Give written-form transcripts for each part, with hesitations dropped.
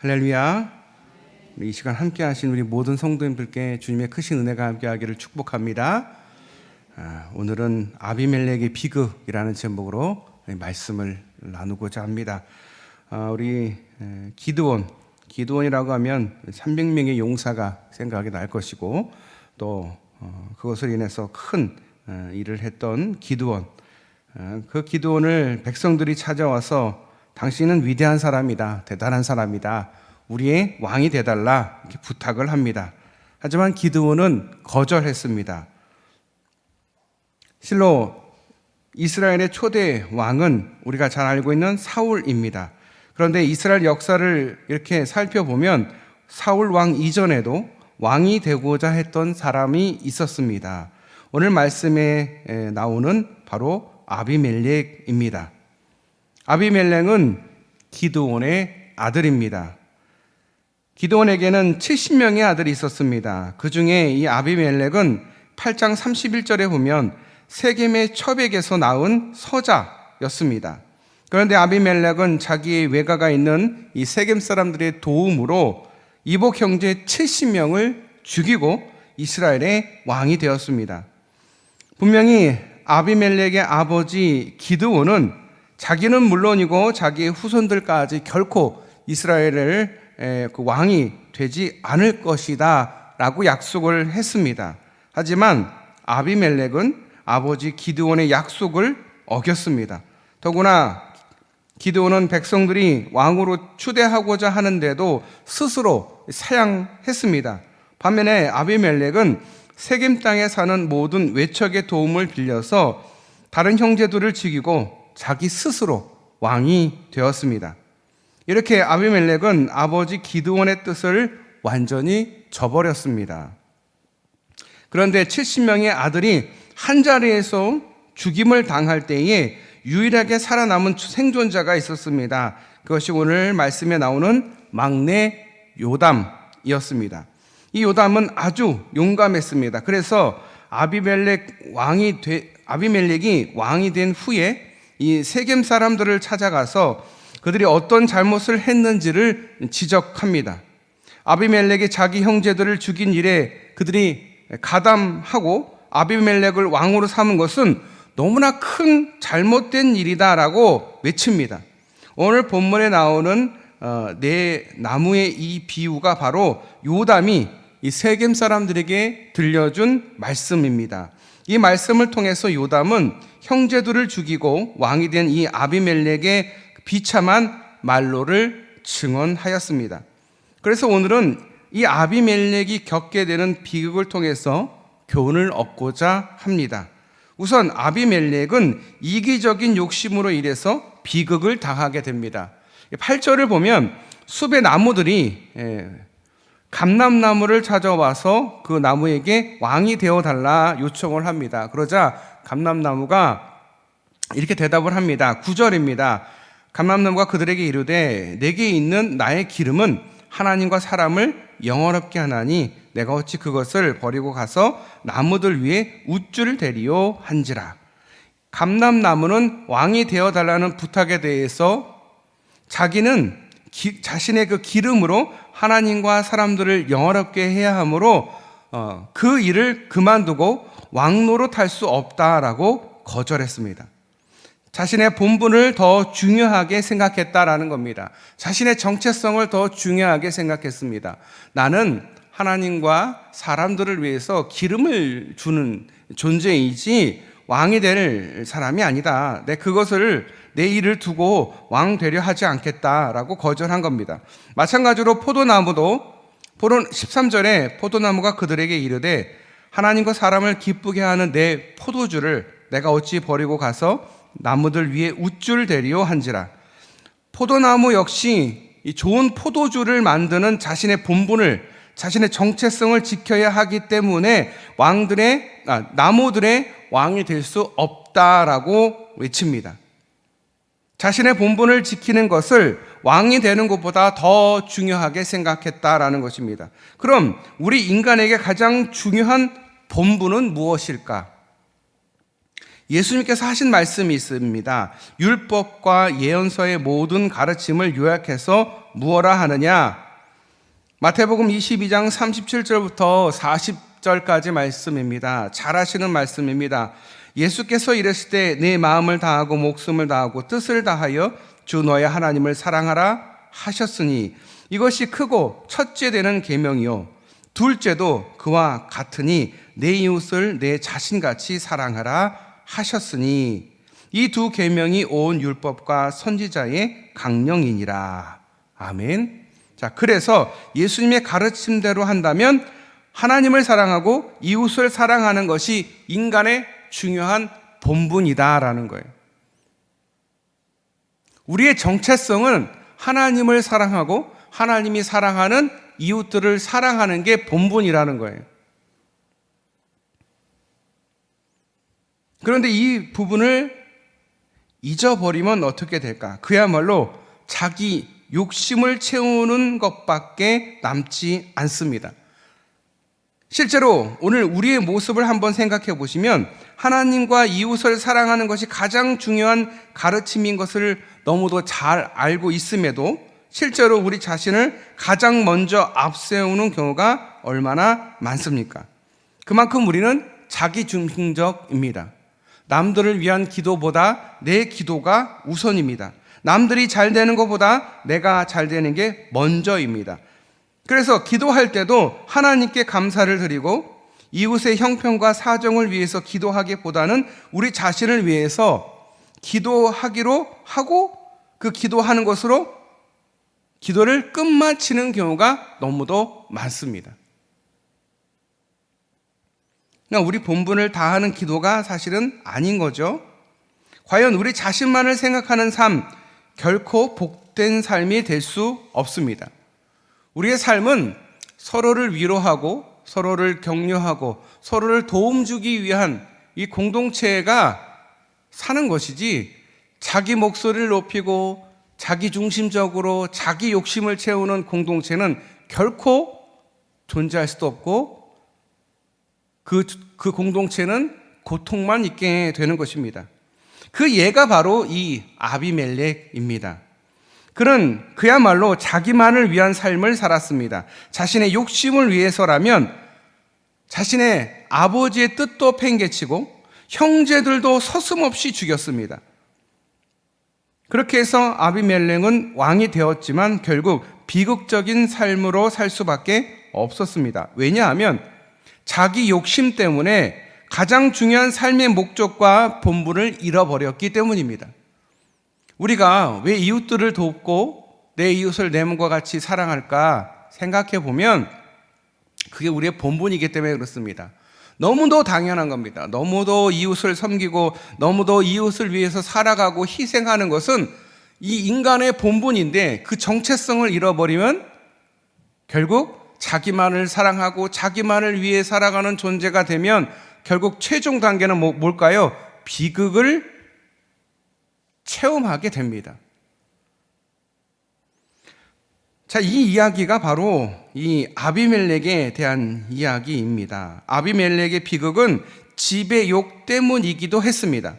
할렐루야. 이 시간 함께 하신 우리 모든 성도님들께 주님의 크신 은혜가 함께 하기를 축복합니다. 오늘은 아비멜렉의 비극이라는 제목으로 말씀을 나누고자 합니다. 우리 기드온이라고 하면 300명의 용사가 생각이 날 것이고, 또 그것을 인해서 큰 일을 했던 기드온, 그 기드온을 백성들이 찾아와서 당신은 위대한 사람이다, 대단한 사람이다, 우리의 왕이 되달라 이렇게 부탁을 합니다. 하지만 기드온은 거절했습니다. 실로 이스라엘의 초대 왕은 우리가 잘 알고 있는 사울입니다. 그런데 이스라엘 역사를 이렇게 살펴보면 사울 왕 이전에도 왕이 되고자 했던 사람이 있었습니다. 오늘 말씀에 나오는 바로 아비멜렉입니다. 아비멜렉은 기드온의 아들입니다. 기드온에게는 70명의 아들이 있었습니다. 그 중에 이 아비멜렉은 8장 31절에 보면 세겜의 처백에서 낳은 서자였습니다. 그런데 아비멜렉은 자기의 외가가 있는 이 세겜 사람들의 도움으로 이복 형제 70명을 죽이고 이스라엘의 왕이 되었습니다. 분명히 아비멜렉의 아버지 기드온은 자기는 물론이고 자기의 후손들까지 결코 이스라엘을 그 왕이 되지 않을 것이다 라고 약속을 했습니다. 하지만 아비멜렉은 아버지 기드온의 약속을 어겼습니다. 더구나 기드온은 백성들이 왕으로 추대하고자 하는데도 스스로 사양했습니다. 반면에 아비멜렉은 세겜 땅에 사는 모든 외척의 도움을 빌려서 다른 형제들을 죽이고 자기 스스로 왕이 되었습니다. 이렇게 아비멜렉은 아버지 기드온의 뜻을 완전히 저버렸습니다. 그런데 70명의 아들이 한자리에서 죽임을 당할 때에 유일하게 살아남은 생존자가 있었습니다. 그것이 오늘 말씀에 나오는 막내 요담이었습니다. 이 요담은 아주 용감했습니다. 그래서 아비멜렉이 왕이 된 후에 이 세겜 사람들을 찾아가서 그들이 어떤 잘못을 했는지를 지적합니다. 아비멜렉이 자기 형제들을 죽인 일에 그들이 가담하고 아비멜렉을 왕으로 삼은 것은 너무나 큰 잘못된 일이다라고 외칩니다. 오늘 본문에 나오는 네 나무의 이 비유가 바로 요담이 이 세겜 사람들에게 들려준 말씀입니다. 이 말씀을 통해서 요담은 형제들을 죽이고 왕이 된 이 아비멜렉의 비참한 말로를 증언하였습니다. 그래서 오늘은 이 아비멜렉이 겪게 되는 비극을 통해서 교훈을 얻고자 합니다. 우선 아비멜렉은 이기적인 욕심으로 인해서 비극을 당하게 됩니다. 8절을 보면 숲의 나무들이 감람나무를 찾아와서 그 나무에게 왕이 되어달라 요청을 합니다. 그러자 감람나무가 이렇게 대답을 합니다. 9절입니다. 감람나무가 그들에게 이르되 내게 있는 나의 기름은 하나님과 사람을 영원롭게 하나니 내가 어찌 그것을 버리고 가서 나무들 위에 웃줄을 대리요 한지라. 감람나무는 왕이 되어달라는 부탁에 대해서 자기는 자신의 그 기름으로 하나님과 사람들을 영원롭게 해야 하므로 그 일을 그만두고 왕노릇할 수 없다라고 거절했습니다. 자신의 본분을 더 중요하게 생각했다라는 겁니다. 자신의 정체성을 더 중요하게 생각했습니다. 나는 하나님과 사람들을 위해서 기름을 주는 존재이지 왕이 될 사람이 아니다. 내 일을 두고 왕 되려 하지 않겠다라고 거절한 겁니다. 마찬가지로 포도나무도 13절에 포도나무가 그들에게 이르되 하나님과 사람을 기쁘게 하는 내 포도주를 내가 어찌 버리고 가서 나무들 위에 웃줄 대리요 한지라. 포도나무 역시 이 좋은 포도주를 만드는 자신의 본분을, 자신의 정체성을 지켜야 하기 때문에 나무들의 왕이 될 수 없다라고 외칩니다. 자신의 본분을 지키는 것을 왕이 되는 것보다 더 중요하게 생각했다라는 것입니다. 그럼 우리 인간에게 가장 중요한 본분은 무엇일까? 예수님께서 하신 말씀이 있습니다. 율법과 예언서의 모든 가르침을 요약해서 무엇라 하느냐? 마태복음 22장 37절부터 40절까지 말씀입니다. 잘 아시는 말씀입니다. 예수께서 이르실 때 내 마음을 다하고 목숨을 다하고 뜻을 다하여 주 너의 하나님을 사랑하라 하셨으니 이것이 크고 첫째 되는 계명이요 둘째도 그와 같으니 내 이웃을 내 자신같이 사랑하라 하셨으니 이 두 계명이 온 율법과 선지자의 강령이니라. 아멘. 자, 그래서 예수님의 가르침대로 한다면 하나님을 사랑하고 이웃을 사랑하는 것이 인간의 중요한 본분이다라는 거예요. 우리의 정체성은 하나님을 사랑하고 하나님이 사랑하는 이웃들을 사랑하는 게 본분이라는 거예요. 그런데 이 부분을 잊어버리면 어떻게 될까? 그야말로 자기 욕심을 채우는 것밖에 남지 않습니다. 실제로 오늘 우리의 모습을 한번 생각해 보시면 하나님과 이웃을 사랑하는 것이 가장 중요한 가르침인 것을 너무도 잘 알고 있음에도 실제로 우리 자신을 가장 먼저 앞세우는 경우가 얼마나 많습니까? 그만큼 우리는 자기중심적입니다. 남들을 위한 기도보다 내 기도가 우선입니다. 남들이 잘 되는 것보다 내가 잘 되는 게 먼저입니다. 그래서 기도할 때도 하나님께 감사를 드리고 이웃의 형편과 사정을 위해서 기도하기보다는 우리 자신을 위해서 기도하기로 하고 그 기도하는 것으로 기도를 끝마치는 경우가 너무도 많습니다. 그냥 우리 본분을 다하는 기도가 사실은 아닌 거죠. 과연 우리 자신만을 생각하는 삶, 결코 복된 삶이 될 수 없습니다. 우리의 삶은 서로를 위로하고 서로를 격려하고 서로를 도움 주기 위한 이 공동체가 사는 것이지 자기 목소리를 높이고 자기 중심적으로 자기 욕심을 채우는 공동체는 결코 존재할 수도 없고 그 공동체는 고통만 있게 되는 것입니다. 그 예가 바로 이 아비멜렉입니다. 그는 그야말로 자기만을 위한 삶을 살았습니다. 자신의 욕심을 위해서라면 자신의 아버지의 뜻도 팽개치고 형제들도 서슴없이 죽였습니다. 그렇게 해서 아비멜렉은 왕이 되었지만 결국 비극적인 삶으로 살 수밖에 없었습니다. 왜냐하면 자기 욕심 때문에 가장 중요한 삶의 목적과 본분을 잃어버렸기 때문입니다. 우리가 왜 이웃들을 돕고 내 이웃을 내 몸과 같이 사랑할까 생각해 보면 그게 우리의 본분이기 때문에 그렇습니다. 너무도 당연한 겁니다. 너무도 이웃을 섬기고 너무도 이웃을 위해서 살아가고 희생하는 것은 이 인간의 본분인데 그 정체성을 잃어버리면 결국 자기만을 사랑하고 자기만을 위해 살아가는 존재가 되면 결국 최종 단계는 뭘까요? 비극을 체험하게 됩니다. 자, 이 이야기가 바로 이 아비멜렉에 대한 이야기입니다. 아비멜렉의 비극은 지배 욕 때문이기도 했습니다.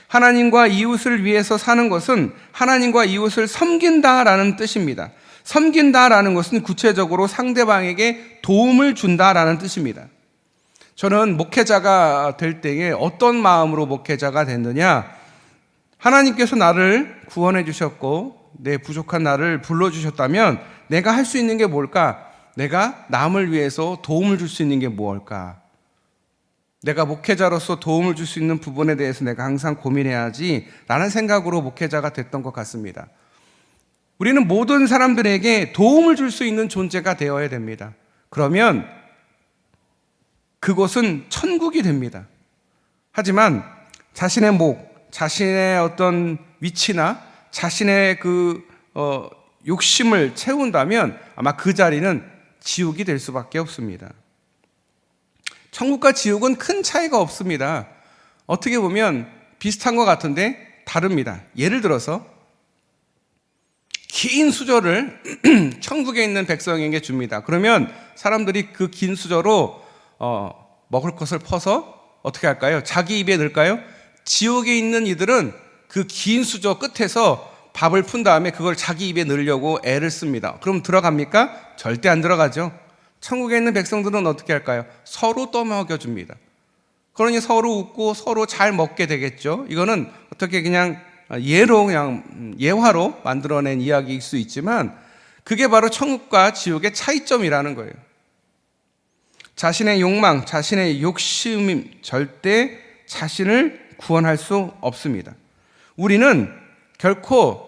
하나님과 이웃을 위해서 사는 것은 하나님과 이웃을 섬긴다라는 뜻입니다. 섬긴다라는 것은 구체적으로 상대방에게 도움을 준다라는 뜻입니다. 저는 목회자가 될 때에 어떤 마음으로 목회자가 됐느냐? 하나님께서 나를 구원해 주셨고 내 부족한 나를 불러주셨다면 내가 할 수 있는 게 뭘까? 내가 남을 위해서 도움을 줄 수 있는 게 무엇일까? 내가 목회자로서 도움을 줄 수 있는 부분에 대해서 내가 항상 고민해야지 라는 생각으로 목회자가 됐던 것 같습니다. 우리는 모든 사람들에게 도움을 줄 수 있는 존재가 되어야 됩니다. 그러면 그곳은 천국이 됩니다. 하지만 자신의 자신의 어떤 위치나 자신의 욕심을 채운다면 아마 그 자리는 지옥이 될 수밖에 없습니다. 천국과 지옥은 큰 차이가 없습니다. 어떻게 보면 비슷한 것 같은데 다릅니다. 예를 들어서 긴 수저를 천국에 있는 백성에게 줍니다. 그러면 사람들이 그 긴 수저로 먹을 것을 퍼서 어떻게 할까요? 자기 입에 넣을까요? 지옥에 있는 이들은 그 긴 수저 끝에서 밥을 푼 다음에 그걸 자기 입에 넣으려고 애를 씁니다. 그럼 들어갑니까? 절대 안 들어가죠. 천국에 있는 백성들은 어떻게 할까요? 서로 떠먹여줍니다. 그러니 서로 웃고 서로 잘 먹게 되겠죠. 이거는 어떻게 그냥 예로, 그냥 예화로 만들어낸 이야기일 수 있지만 그게 바로 천국과 지옥의 차이점이라는 거예요. 자신의 욕망, 자신의 욕심이 절대 자신을 구원할 수 없습니다. 우리는 결코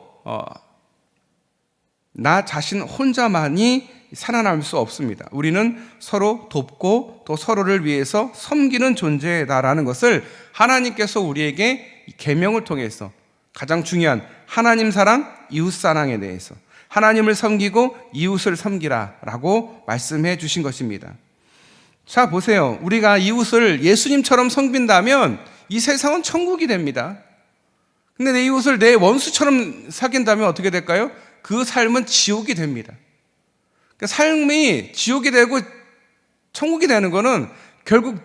나 자신 혼자만이 살아남을 수 없습니다. 우리는 서로 돕고 또 서로를 위해서 섬기는 존재다라는 것을 하나님께서 우리에게 계명을 통해서 가장 중요한 하나님 사랑, 이웃 사랑에 대해서 하나님을 섬기고 이웃을 섬기라라고 말씀해 주신 것입니다. 자, 보세요. 우리가 이웃을 예수님처럼 섬긴다면 이 세상은 천국이 됩니다. 근데 내 이웃을 내 원수처럼 사귄다면 어떻게 될까요? 그 삶은 지옥이 됩니다. 그러니까 삶이 지옥이 되고 천국이 되는 거는 결국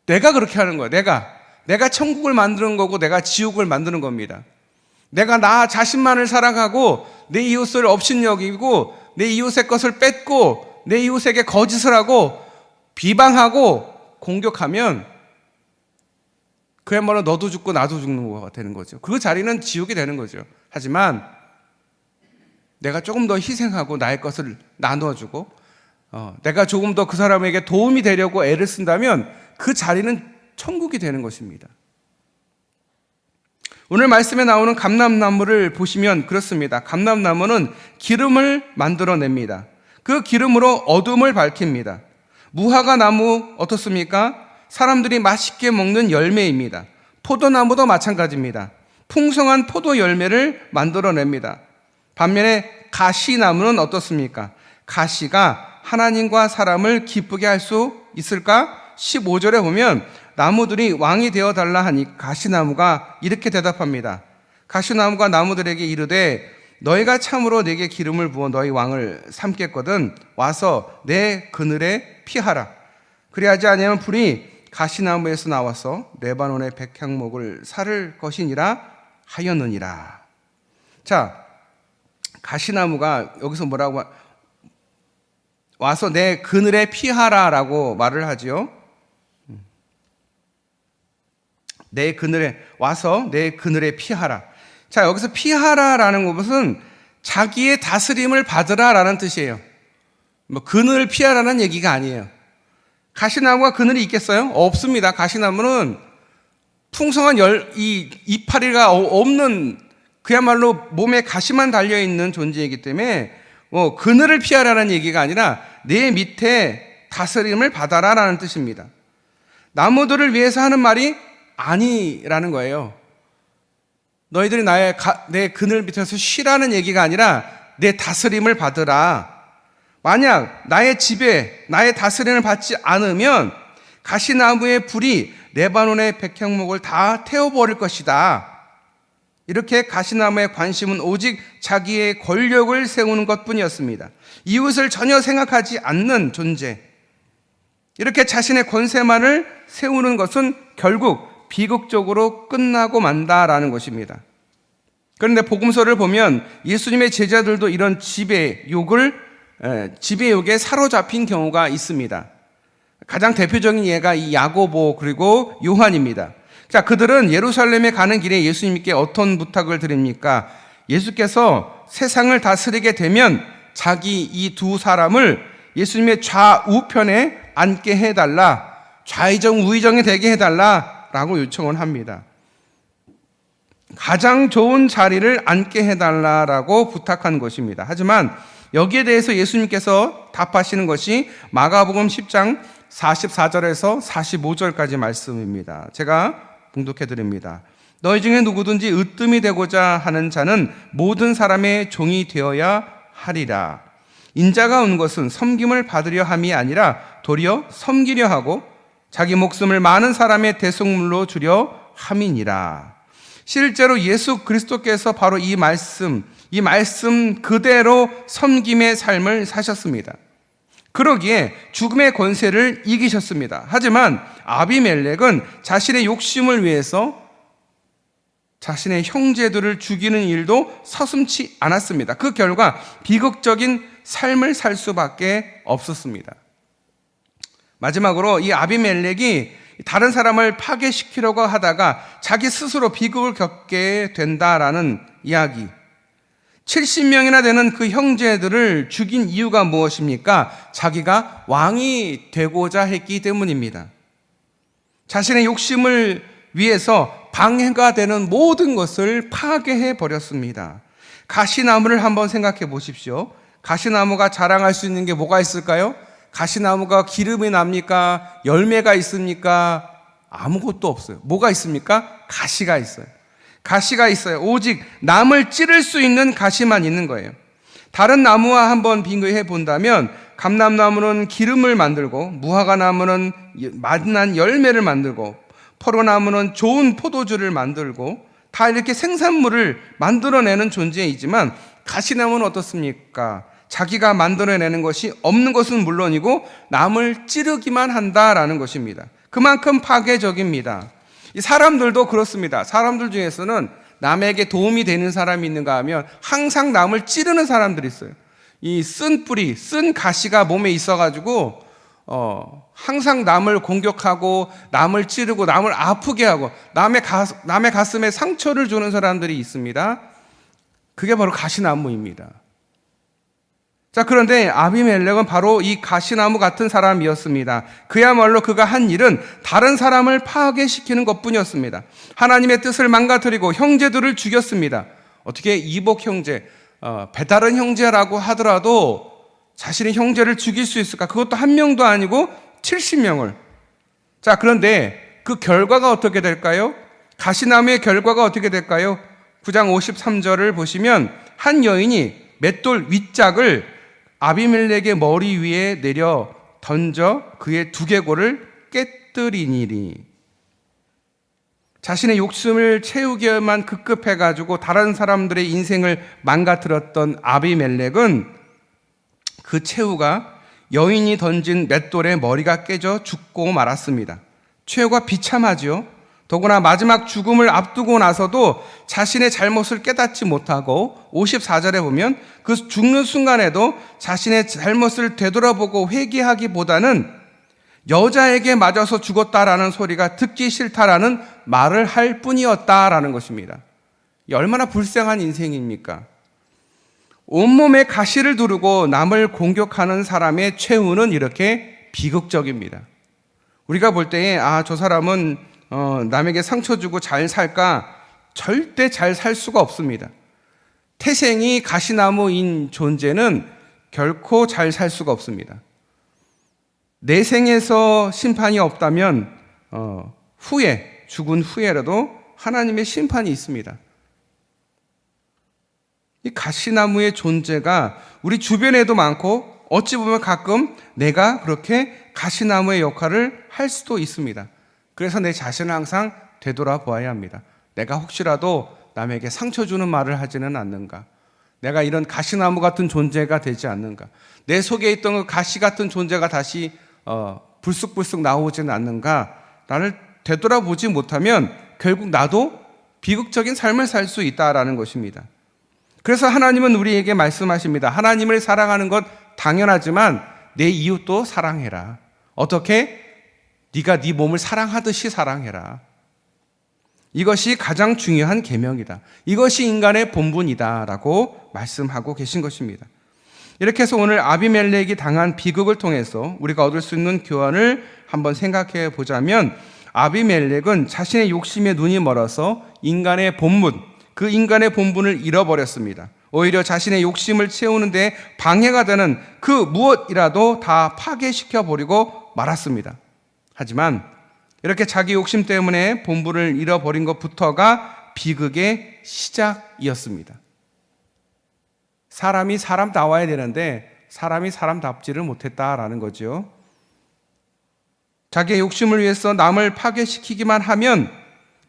내가 그렇게 하는 거야. 내가 천국을 만드는 거고 내가 지옥을 만드는 겁니다. 내가 나 자신만을 사랑하고 내 이웃을 업신여기고 내 이웃의 것을 뺏고 내 이웃에게 거짓을 하고 비방하고 공격하면 그야말로 너도 죽고 나도 죽는 거가 되는 거죠. 그 자리는 지옥이 되는 거죠. 하지만 내가 조금 더 희생하고 나의 것을 나누어주고 내가 조금 더 그 사람에게 도움이 되려고 애를 쓴다면 그 자리는 천국이 되는 것입니다. 오늘 말씀에 나오는 감람나무를 보시면 그렇습니다. 감람나무는 기름을 만들어냅니다. 그 기름으로 어둠을 밝힙니다. 무화과 나무 어떻습니까? 사람들이 맛있게 먹는 열매입니다. 포도나무도 마찬가지입니다. 풍성한 포도 열매를 만들어냅니다. 반면에 가시나무는 어떻습니까? 가시가 하나님과 사람을 기쁘게 할 수 있을까? 15절에 보면 나무들이 왕이 되어달라 하니 가시나무가 이렇게 대답합니다. 가시나무가 나무들에게 이르되 너희가 참으로 내게 기름을 부어 너희 왕을 삼겠거든 와서 내 그늘에 피하라. 그리하지 아니하면 불이 가시나무에서 나와서 레바논의 백향목을 살을 것이니라 하였느니라. 자, 가시나무가 여기서 뭐라고 와서 내 그늘에 피하라라고 말을 하지요. 내 그늘에 와서 내 그늘에 피하라. 자, 여기서 피하라라는 것은 자기의 다스림을 받으라라는 뜻이에요. 뭐 그늘을 피하라는 얘기가 아니에요. 가시나무가 그늘이 있겠어요? 없습니다. 가시나무는 풍성한 이파리가 없는 그야말로 몸에 가시만 달려있는 존재이기 때문에 그늘을 피하라는 얘기가 아니라 내 밑에 다스림을 받아라라는 뜻입니다. 나무들을 위해서 하는 말이 아니라는 거예요. 너희들이 내 그늘 밑에서 쉬라는 얘기가 아니라 내 다스림을 받으라. 만약 나의 집에 나의 다스림을 받지 않으면 가시나무의 불이 레바논의 백향목을 다 태워버릴 것이다. 이렇게 가시나무의 관심은 오직 자기의 권력을 세우는 것뿐이었습니다. 이웃을 전혀 생각하지 않는 존재. 이렇게 자신의 권세만을 세우는 것은 결국 비극적으로 끝나고 만다라는 것입니다. 그런데 복음서를 보면 예수님의 제자들도 이런 지배욕에 사로잡힌 경우가 있습니다. 가장 대표적인 예가 이 야고보 그리고 요한입니다. 자, 그들은 예루살렘에 가는 길에 예수님께 어떤 부탁을 드립니까? 예수께서 세상을 다스리게 되면 자기 이 두 사람을 예수님의 좌우편에 앉게 해달라, 좌의정 우의정이 되게 해달라 라고 요청을 합니다. 가장 좋은 자리를 앉게 해달라라고 부탁한 것입니다. 하지만 여기에 대해서 예수님께서 답하시는 것이 마가복음 10장 44절에서 45절까지 말씀입니다. 제가 봉독해 드립니다. 너희 중에 누구든지 으뜸이 되고자 하는 자는 모든 사람의 종이 되어야 하리라. 인자가 온 것은 섬김을 받으려 함이 아니라 도리어 섬기려 하고 자기 목숨을 많은 사람의 대속물로 주려 함이니라. 실제로 예수 그리스도께서 바로 이 말씀 그대로 섬김의 삶을 사셨습니다. 그러기에 죽음의 권세를 이기셨습니다. 하지만 아비멜렉은 자신의 욕심을 위해서 자신의 형제들을 죽이는 일도 서슴지 않았습니다. 그 결과 비극적인 삶을 살 수밖에 없었습니다. 마지막으로 이 아비멜렉이 다른 사람을 파괴시키려고 하다가 자기 스스로 비극을 겪게 된다라는 이야기. 70명이나 되는 그 형제들을 죽인 이유가 무엇입니까? 자기가 왕이 되고자 했기 때문입니다. 자신의 욕심을 위해서 방해가 되는 모든 것을 파괴해 버렸습니다. 가시나무를 한번 생각해 보십시오. 가시나무가 자랑할 수 있는 게 뭐가 있을까요? 가시나무가 기름이 납니까? 열매가 있습니까? 아무것도 없어요. 뭐가 있습니까? 가시가 있어요. 가시가 있어요. 오직 남을 찌를 수 있는 가시만 있는 거예요. 다른 나무와 한번 비교해 본다면 감람나무는 기름을 만들고, 무화과나무는 맛난 열매를 만들고, 포도나무는 좋은 포도주를 만들고, 다 이렇게 생산물을 만들어내는 존재이지만 가시나무는 어떻습니까? 자기가 만들어내는 것이 없는 것은 물론이고 남을 찌르기만 한다라는 것입니다. 그만큼 파괴적입니다. 이 사람들도 그렇습니다. 사람들 중에서는 남에게 도움이 되는 사람이 있는가 하면 항상 남을 찌르는 사람들이 있어요. 이 쓴 뿌리, 쓴 가시가 몸에 있어가지고 항상 남을 공격하고 남을 찌르고 남을 아프게 하고 남의 가슴에 상처를 주는 사람들이 있습니다. 그게 바로 가시나무입니다. 자, 그런데 아비멜렉은 바로 이 가시나무 같은 사람이었습니다. 그야말로 그가 한 일은 다른 사람을 파괴시키는 것뿐이었습니다. 하나님의 뜻을 망가뜨리고 형제들을 죽였습니다. 어떻게 이복 형제, 배다른 형제라고 하더라도 자신의 형제를 죽일 수 있을까? 그것도 한 명도 아니고 70명을. 자, 그런데 그 결과가 어떻게 될까요? 가시나무의 결과가 어떻게 될까요? 9장 53절을 보시면 한 여인이 맷돌 윗짝을 아비멜렉의 머리 위에 내려 던져 그의 두개골을 깨뜨리니리. 자신의 욕심을 채우기에만 급급해가지고 다른 사람들의 인생을 망가뜨렸던 아비멜렉은 그 최후가 여인이 던진 맷돌에 머리가 깨져 죽고 말았습니다. 최후가 비참하지요. 더구나 마지막 죽음을 앞두고 나서도 자신의 잘못을 깨닫지 못하고 54절에 보면 그 죽는 순간에도 자신의 잘못을 되돌아보고 회개하기보다는 여자에게 맞아서 죽었다라는 소리가 듣기 싫다라는 말을 할 뿐이었다라는 것입니다. 얼마나 불쌍한 인생입니까? 온몸에 가시를 두르고 남을 공격하는 사람의 최후는 이렇게 비극적입니다. 우리가 볼 때에 저 사람은 남에게 상처 주고 잘 살까? 절대 잘 살 수가 없습니다. 태생이 가시나무인 존재는 결코 잘 살 수가 없습니다. 내 생에서 심판이 없다면 죽은 후에라도 하나님의 심판이 있습니다. 이 가시나무의 존재가 우리 주변에도 많고 어찌 보면 가끔 내가 그렇게 가시나무의 역할을 할 수도 있습니다. 그래서 내 자신을 항상 되돌아보아야 합니다. 내가 혹시라도 남에게 상처 주는 말을 하지는 않는가? 내가 이런 가시나무 같은 존재가 되지 않는가? 내 속에 있던 그 가시 같은 존재가 다시 불쑥불쑥 나오지는 않는가? 나를 되돌아보지 못하면 결국 나도 비극적인 삶을 살 수 있다라는 것입니다. 그래서 하나님은 우리에게 말씀하십니다. 하나님을 사랑하는 것 당연하지만 내 이웃도 사랑해라. 어떻게? 네가 네 몸을 사랑하듯이 사랑해라. 이것이 가장 중요한 계명이다. 이것이 인간의 본분이다라고 말씀하고 계신 것입니다. 이렇게 해서 오늘 아비멜렉이 당한 비극을 통해서 우리가 얻을 수 있는 교훈을 한번 생각해 보자면 아비멜렉은 자신의 욕심에 눈이 멀어서 인간의 본분, 그 인간의 본분을 잃어버렸습니다. 오히려 자신의 욕심을 채우는데 방해가 되는 그 무엇이라도 다 파괴시켜 버리고 말았습니다. 하지만 이렇게 자기 욕심 때문에 본분을 잃어버린 것부터가 비극의 시작이었습니다. 사람이 사람다워야 되는데 사람이 사람답지를 못했다라는 거죠. 자기의 욕심을 위해서 남을 파괴시키기만 하면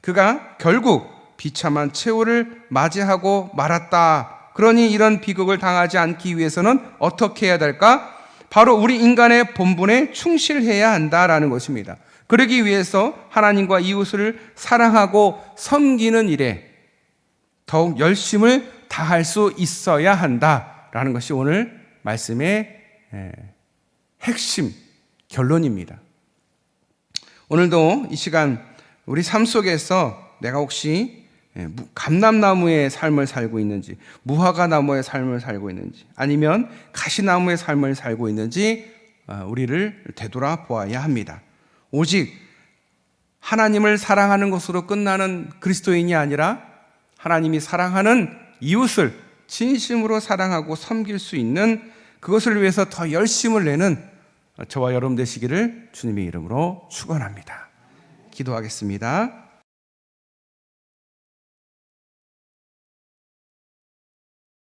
그가 결국 비참한 최후를 맞이하고 말았다. 그러니 이런 비극을 당하지 않기 위해서는 어떻게 해야 될까? 바로 우리 인간의 본분에 충실해야 한다라는 것입니다. 그러기 위해서 하나님과 이웃을 사랑하고 섬기는 일에 더욱 열심을 다할 수 있어야 한다라는 것이 오늘 말씀의 핵심 결론입니다. 오늘도 이 시간 우리 삶 속에서 내가 혹시 감람나무의 삶을 살고 있는지, 무화과나무의 삶을 살고 있는지, 아니면 가시나무의 삶을 살고 있는지 우리를 되돌아보아야 합니다. 오직 하나님을 사랑하는 것으로 끝나는 그리스도인이 아니라 하나님이 사랑하는 이웃을 진심으로 사랑하고 섬길 수 있는, 그것을 위해서 더 열심을 내는 저와 여러분 되시기를 주님의 이름으로 축원합니다. 기도하겠습니다.